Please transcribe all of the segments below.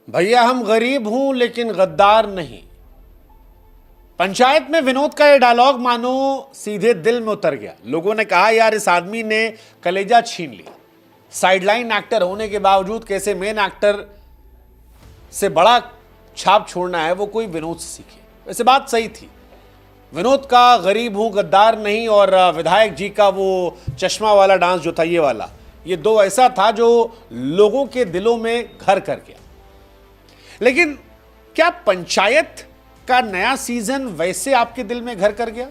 भैया हम गरीब हूं लेकिन गद्दार नहीं। पंचायत में विनोद का यह डायलॉग मानो सीधे दिल में उतर गया। लोगों ने कहा यार इस आदमी ने कलेजा छीन लिया। साइडलाइन एक्टर होने के बावजूद कैसे मेन एक्टर से बड़ा छाप छोड़ना है वो कोई विनोद से सीखे। वैसे बात सही थी। विनोद का गरीब हूं गद्दार नहीं और विधायक जी का वो चश्मा वाला डांस जो था ये वाला, ये दो ऐसा था जो लोगों के दिलों में घर कर गया। लेकिन क्या पंचायत का नया सीजन वैसे आपके दिल में घर कर गया?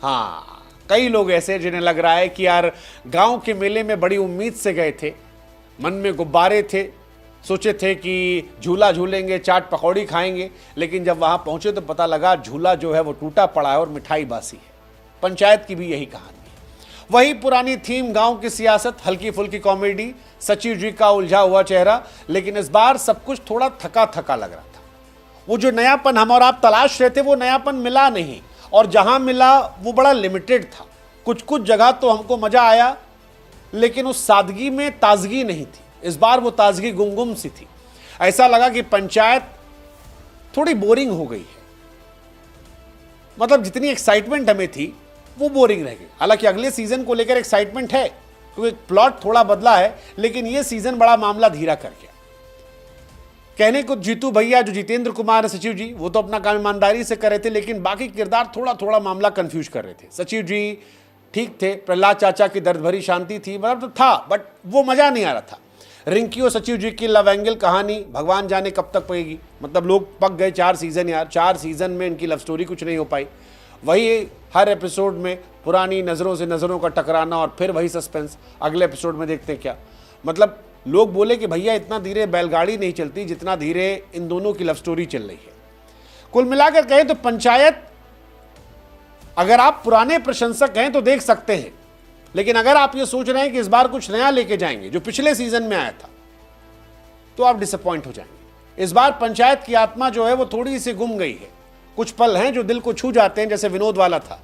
हां, कई लोग ऐसे जिन्हें लग रहा है कि यार गांव के मेले में बड़ी उम्मीद से गए थे, मन में गुब्बारे थे, सोचे थे कि झूला झूलेंगे, चाट पकौड़ी खाएंगे, लेकिन जब वहां पहुंचे तो पता लगा झूला जो है वो टूटा पड़ा है और मिठाई बासी है। पंचायत की भी यही कहानी है। वही पुरानी थीम, गांव की सियासत, हल्की फुल्की कॉमेडी, सचिव जी का उलझा हुआ चेहरा, लेकिन इस बार सब कुछ थोड़ा थका थका लग रहा था। वो जो नयापन हम और आप तलाश रहे थे वो नयापन मिला नहीं, और जहां मिला वो बड़ा लिमिटेड था। कुछ कुछ जगह तो हमको मजा आया, लेकिन उस सादगी में ताजगी नहीं थी। इस बार वो ताजगी गुमगुम सी थी। ऐसा लगा कि पंचायत थोड़ी बोरिंग हो गई है। मतलब जितनी एक्साइटमेंट हमें थी वो बोरिंग रह गई। हालांकि अगले सीजन को लेकर एक्साइटमेंट है क्योंकि प्लॉट थोड़ा बदला है, लेकिन ये सीजन बड़ा मामला धीरा कर गया। कहने को जीतू भैया जो जितेंद्र कुमार है सचिव जी, वो तो अपना काम ईमानदारी से कर रहे थे, लेकिन बाकी किरदार थोड़ा थोड़ा मामला कंफ्यूज कर रहे थे। सचिव जी ठीक थे, प्रहलाद चाचा की दर्द भरी शांति थी, मतलब तो था, बट वो मजा नहीं आ रहा था। रिंकी और सचिव जी की लव एंगल कहानी भगवान जाने कब तक पड़ेगी। मतलब लोग पक गए 4 सीजन यार, 4 सीजन में इनकी लव स्टोरी कुछ नहीं हो पाई। वही हर एपिसोड में पुरानी नज़रों से नज़रों का टकराना और फिर वही सस्पेंस। अगले एपिसोड में देखते हैं क्या। मतलब लोग बोले कि भैया इतना धीरे बैलगाड़ी नहीं चलती जितना धीरे इन दोनों की लव स्टोरी चल रही है। कुल मिलाकर कहें तो पंचायत, अगर आप पुराने प्रशंसक हैं तो देख सकते हैं, लेकिन अगर आप ये सोच रहे हैं कि इस बार कुछ नया लेके जाएंगे जो पिछले सीजन में आया था, तो आप डिसअपॉइंट हो जाएंगे। इस बार पंचायत की आत्मा जो है वो थोड़ी सी गुम गई है। कुछ पल हैं जो दिल को छू जाते हैं, जैसे विनोद वाला था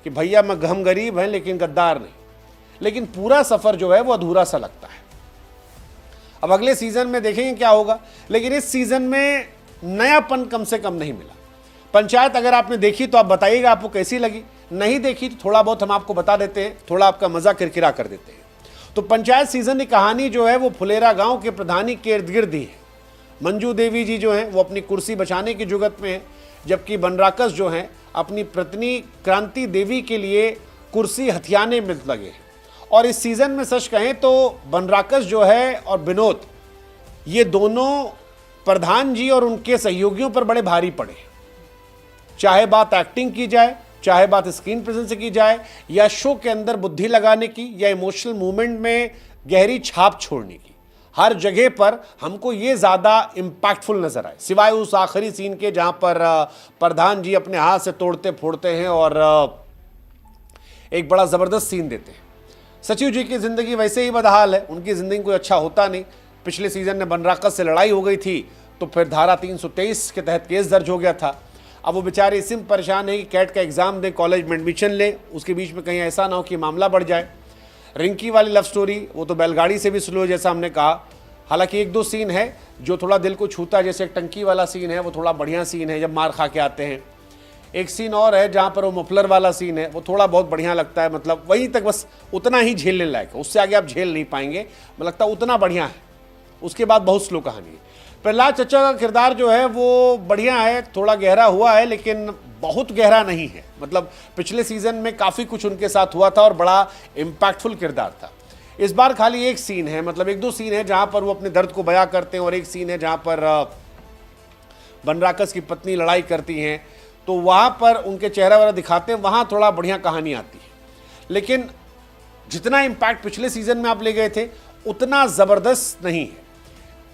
कि भैया हम गरीब हैं लेकिन गद्दार नहीं। लेकिन पूरा सफर जो है वो अधूरा सा लगता है। अब अगले सीजन में देखेंगे क्या होगा, लेकिन इस सीजन में नयापन कम से कम नहीं मिला। पंचायत अगर आपने देखी तो आप बताइएगा आपको कैसी लगी। नहीं देखी तो थोड़ा बहुत हम आपको बता देते हैं, थोड़ा आपका मजा किरकिरा कर देते हैं। तो पंचायत सीजन की कहानी जो है वो फुलेरा गांव के प्रधानी के इर्द गिर्द ही है। मंजू देवी जी जो हैं वो अपनी कुर्सी बचाने की जुगत में है, जबकि बनराकस जो हैं अपनी पत्नी क्रांति देवी के लिए कुर्सी हथियाने में लगे हैं। और इस सीजन में सच कहें तो बनराकस जो है और विनोद, ये दोनों प्रधान जी और उनके सहयोगियों पर बड़े भारी पड़े। चाहे बात एक्टिंग की जाए, चाहे बात स्क्रीन प्रेजेंस की जाए, या शो के अंदर बुद्धि लगाने की, या इमोशनल मूवमेंट में गहरी छाप छोड़ने की, हर जगह पर हमको ये ज़्यादा इम्पैक्टफुल नजर आए, सिवाय उस आखिरी सीन के जहां पर प्रधान जी अपने हाथ से तोड़ते फोड़ते हैं और एक बड़ा ज़बरदस्त सीन देते हैं। सचिव जी की ज़िंदगी वैसे ही बदहाल है, उनकी ज़िंदगी कोई अच्छा होता नहीं। पिछले सीजन में बनराकस से लड़ाई हो गई थी तो फिर धारा 323 के तहत केस दर्ज हो गया था। अब वो बेचारे इसी में परेशान है कि कैट का एग्ज़ाम दें, कॉलेज में एडमिशन लें, उसके बीच में कहीं ऐसा ना हो कि मामला बढ़ जाए। रिंकी वाली लव स्टोरी वो तो बैलगाड़ी से भी स्लो है जैसा हमने कहा। हालांकि 1-2 सीन है जो थोड़ा दिल को छूता है, जैसे एक टंकी वाला सीन है, वो थोड़ा बढ़िया सीन है जब मार खा के आते हैं। एक सीन और है जहाँ पर वो मफलर वाला सीन है, वो थोड़ा बहुत बढ़िया लगता है। मतलब वहीं तक बस उतना ही झेलने लायक है, उससे आगे आप झेल नहीं पाएंगे। मुझे लगता है उतना बढ़िया है, उसके बाद बहुत स्लो कहानी है। प्रहलाद चचा का किरदार जो है वो बढ़िया है, थोड़ा गहरा हुआ है लेकिन बहुत गहरा नहीं है। मतलब पिछले सीजन में काफ़ी कुछ उनके साथ हुआ था और बड़ा इम्पैक्टफुल किरदार था। इस बार खाली एक सीन है, मतलब 1-2 सीन है जहाँ पर वो अपने दर्द को बयां करते हैं, और एक सीन है जहाँ पर बनराकस की पत्नी लड़ाई करती हैं, तो वहाँ पर उनके चेहरा वगैरह दिखाते हैं, वहाँ थोड़ा बढ़िया कहानी आती है। लेकिन जितना इम्पैक्ट पिछले सीजन में आप ले गए थे उतना ज़बरदस्त नहीं है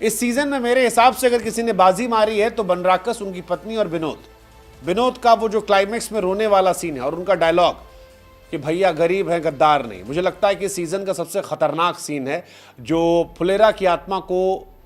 इस सीजन में। मेरे हिसाब से अगर किसी ने बाजी मारी है तो बनराकस, उनकी पत्नी और विनोद का वो जो क्लाइमेक्स में रोने वाला सीन है और उनका डायलॉग कि भैया गरीब है गद्दार नहीं, मुझे लगता है कि सीजन का सबसे खतरनाक सीन है जो फुलेरा की आत्मा को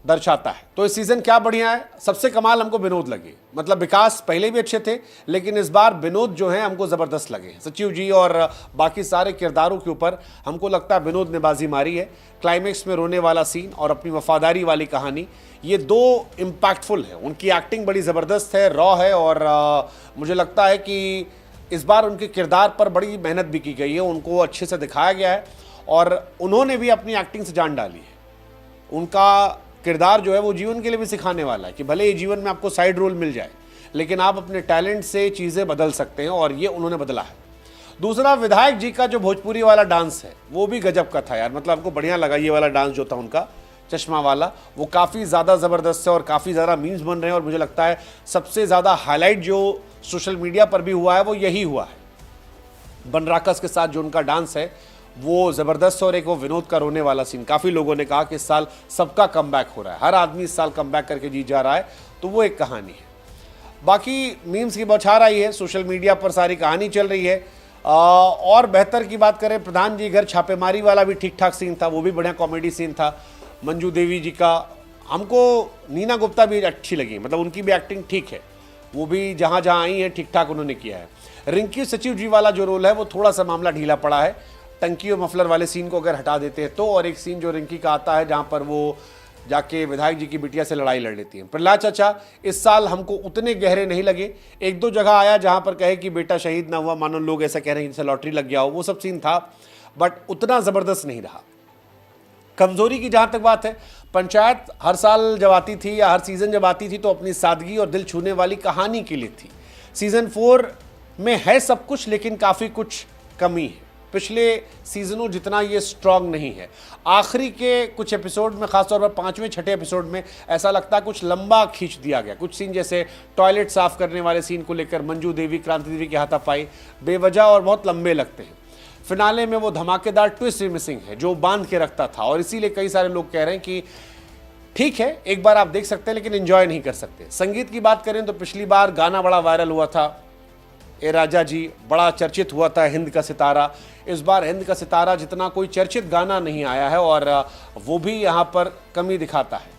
दर्शाता है। तो इस सीजन क्या बढ़िया है, सबसे कमाल हमको विनोद लगे। मतलब विकास पहले भी अच्छे थे, लेकिन इस बार विनोद जो है हमको ज़बरदस्त लगे। सचिव जी और बाकी सारे किरदारों के ऊपर हमको लगता है विनोद ने बाजी मारी है। क्लाइमेक्स में रोने वाला सीन और अपनी वफादारी वाली कहानी, ये दो इम्पैक्टफुल है। उनकी एक्टिंग बड़ी ज़बरदस्त है, रॉ है, और मुझे लगता है कि इस बार उनके किरदार पर बड़ी मेहनत भी की गई है, उनको अच्छे से दिखाया गया है और उन्होंने भी अपनी एक्टिंग से जान डाली है। उनका किरदार जो है वो जीवन के लिए भी सिखाने वाला है कि भले ही जीवन में आपको साइड रोल मिल जाए, लेकिन आप अपने टैलेंट से चीज़ें बदल सकते हैं, और ये उन्होंने बदला है। दूसरा, विधायक जी का जो भोजपुरी वाला डांस है वो भी गजब का था यार। मतलब हमको बढ़िया लगा ये वाला डांस जो था उनका, चश्मा वाला, वो काफ़ी ज़्यादा ज़बरदस्त है और काफ़ी ज़्यादा मीम्स बन रहे हैं। और मुझे लगता है सबसे ज़्यादा हाईलाइट जो सोशल मीडिया पर भी हुआ है वो यही हुआ है। बनराकस के साथ जो उनका डांस है वो ज़बरदस्त, और एक वो विनोद का रोने वाला सीन। काफ़ी लोगों ने कहा कि इस साल सबका कमबैक हो रहा है, हर आदमी इस साल कमबैक करके जीत जा रहा है, तो वो एक कहानी है। बाकी मीम्स की बौछार आई है, सोशल मीडिया पर सारी कहानी चल रही है। और बेहतर की बात करें, प्रधान जी घर छापेमारी वाला भी ठीक ठाक सीन था, वो भी बढ़िया कॉमेडी सीन था। मंजू देवी जी का, हमको नीना गुप्ता भी अच्छी लगी, मतलब उनकी भी एक्टिंग ठीक है, वो भी जहाँ जहाँ आई हैं ठीक ठाक उन्होंने किया है। रिंकी सचिव जी वाला जो रोल है वो थोड़ा सा मामला ढीला पड़ा है, टंकी और मफलर वाले सीन को अगर हटा देते हैं तो। और एक सीन जो रिंकी का आता है जहाँ पर वो जाके विधायक जी की बिटिया से लड़ाई लड़ लेती है। प्रहलाद चाचा इस साल हमको उतने गहरे नहीं लगे, एक दो जगह आया जहाँ पर कहे कि बेटा शहीद ना हुआ, मानो लोग ऐसा कह रहे हैं जैसे लॉटरी लग गया हो, वो सब सीन था, बट उतना ज़बरदस्त नहीं रहा। कमजोरी की जहाँ तक बात है, पंचायत हर साल जब आती थी या हर सीज़न जब आती थी तो अपनी सादगी और दिल छूने वाली कहानी के लिए थी। सीज़न 4 में है सब कुछ, लेकिन काफ़ी कुछ कमी है, पिछले सीजनों जितना ये स्ट्रांग नहीं है। आखिरी के कुछ एपिसोड में, खासतौर पर 5वें 6ठे एपिसोड में ऐसा लगता है कुछ लंबा खींच दिया गया। कुछ सीन जैसे टॉयलेट साफ करने वाले सीन को लेकर मंजू देवी क्रांति देवी के हाथापाई बेवजह और बहुत लंबे लगते हैं। फिनाले में वो धमाकेदार ट्विस्ट भी मिसिंग है जो बांध के रखता था, और इसीलिए कई सारे लोग कह रहे हैं कि ठीक है एक बार आप देख सकते हैं लेकिन एंजॉय नहीं कर सकते। संगीत की बात करें तो पिछली बार गाना बड़ा वायरल हुआ था, ए राजा जी बड़ा चर्चित हुआ था, हिंद का सितारा। इस बार हिंद का सितारा जितना कोई चर्चित गाना नहीं आया है, और वो भी यहाँ पर कमी दिखाता है।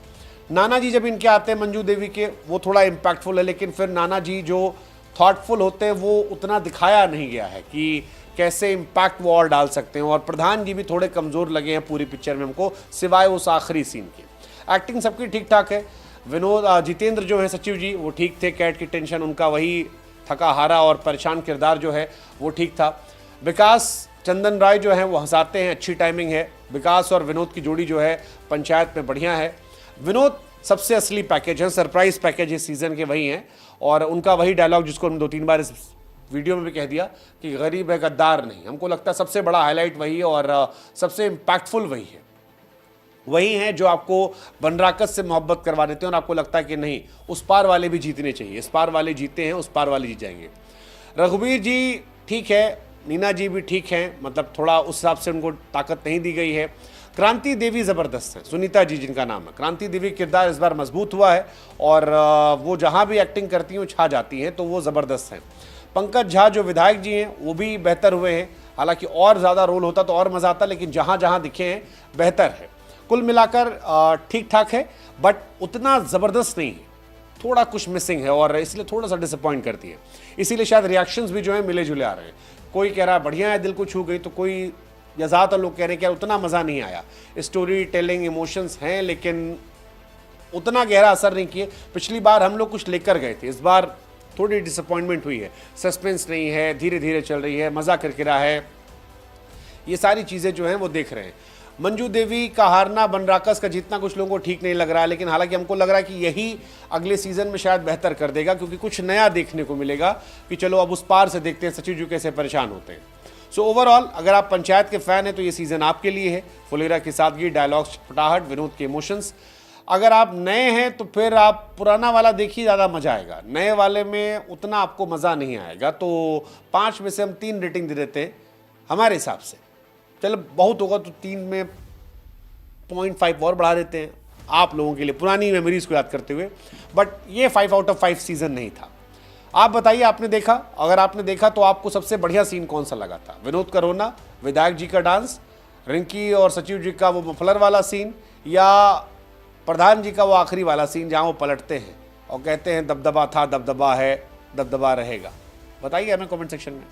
नाना जी जब इनके आते हैं मंजू देवी के, वो थोड़ा इम्पैक्टफुल है, लेकिन फिर नाना जी जो थॉटफुल होते हैं वो उतना दिखाया नहीं गया है कि कैसे इम्पैक्ट वो और डाल सकते हैं। और प्रधान जी भी थोड़े कमज़ोर लगे हैं पूरी पिक्चर में हमको, सिवाय उस आखिरी सीन के। एक्टिंग सबकी ठीक ठाक है। विनोद जितेंद्र जो है सचिव जी वो ठीक थे, कैट की टेंशन उनका वही थका हारा और परेशान किरदार जो है वो ठीक था। विकास चंदन राय जो है वो हंसाते हैं, अच्छी टाइमिंग है। विकास और विनोद की जोड़ी जो है पंचायत में बढ़िया है। विनोद सबसे असली पैकेज है, सरप्राइज पैकेज इस सीज़न के वही हैं, और उनका वही डायलॉग जिसको हम 2-3 बार इस वीडियो में भी कह दिया कि गरीब है गद्दार नहीं, हमको लगता है सबसे बड़ा हाईलाइट वही है और सबसे इम्पैक्टफुल वही है। वही हैं जो आपको बनराकस से मोहब्बत करवा देते हैं और आपको लगता है कि नहीं उस पार वाले भी जीतने चाहिए, इस पार वाले जीते हैं, उस पार वाले जीत जाएंगे। रघुवीर जी ठीक है, नीना जी भी ठीक हैं, मतलब थोड़ा उस हिसाब से उनको ताकत नहीं दी गई है। क्रांति देवी ज़बरदस्त है, सुनीता जी जिनका नाम है, क्रांति देवी किरदार इस बार मजबूत हुआ है और वो जहाँ भी एक्टिंग करती हैं वो छा जाती हैं, तो वो ज़बरदस्त हैं। पंकज झा जो विधायक जी हैं वो भी बेहतर हुए हैं, हालांकि और ज़्यादा रोल होता तो और मज़ा आता, लेकिन जहाँ जहाँ दिखे हैं बेहतर है। कुल मिलाकर ठीक ठाक है, बट उतना ज़बरदस्त नहीं है, थोड़ा कुछ मिसिंग है और इसलिए थोड़ा सा डिसअपॉइंट करती है। इसीलिए शायद रिएक्शंस भी जो है मिले जुले आ रहे हैं। कोई कह रहा है बढ़िया है, दिल को छू गई, तो कोई या ज़्यादातर लोग कह रहे हैं कि यार उतना मज़ा नहीं आया। स्टोरी टेलिंग इमोशंस हैं लेकिन उतना गहरा असर नहीं किए। पिछली बार हम लोग कुछ लेकर गए थे, इस बार थोड़ी डिसअपॉइंटमेंट हुई है। सस्पेंस नहीं है, धीरे धीरे चल रही है, मज़ा किरकिरा है, ये सारी चीज़ें जो हैं वो देख रहे हैं। मंजू देवी का हारना, बनराकस का जीतना कुछ लोगों को ठीक नहीं लग रहा है, लेकिन हालांकि हमको लग रहा है कि यही अगले सीज़न में शायद बेहतर कर देगा, क्योंकि कुछ नया देखने को मिलेगा कि चलो अब उस पार से देखते हैं सचिव जी कैसे परेशान होते हैं। सो ओवरऑल अगर आप पंचायत के फ़ैन हैं तो ये सीज़न आपके लिए है। फुलेरा की सादगी, डायलॉग्स फटाहट, विनोद के इमोशंस। अगर आप नए हैं तो फिर आप पुराना वाला देखिए, ज़्यादा मज़ा आएगा। नए वाले में उतना आपको मज़ा नहीं आएगा। तो 5 में से हम 3 रेटिंग दे देते हैं हमारे हिसाब से। चलो बहुत होगा तो 3 में 0.5 और बढ़ा देते हैं आप लोगों के लिए, पुरानी मेमोरीज को याद करते हुए। बट ये 5 आउट ऑफ 5 सीज़न नहीं था। आप बताइए, आपने देखा? अगर आपने देखा तो आपको सबसे बढ़िया सीन कौन सा लगा था? विनोद का रोना, विधायक जी का डांस, रिंकी और सचिव जी का वो मफलर वाला सीन, या प्रधान जी का वो आखिरी वाला सीन जहाँ वो पलटते हैं और कहते हैं दबदबा था, दबदबा है, दबदबा रहेगा। बताइए हमें कमेंट सेक्शन में।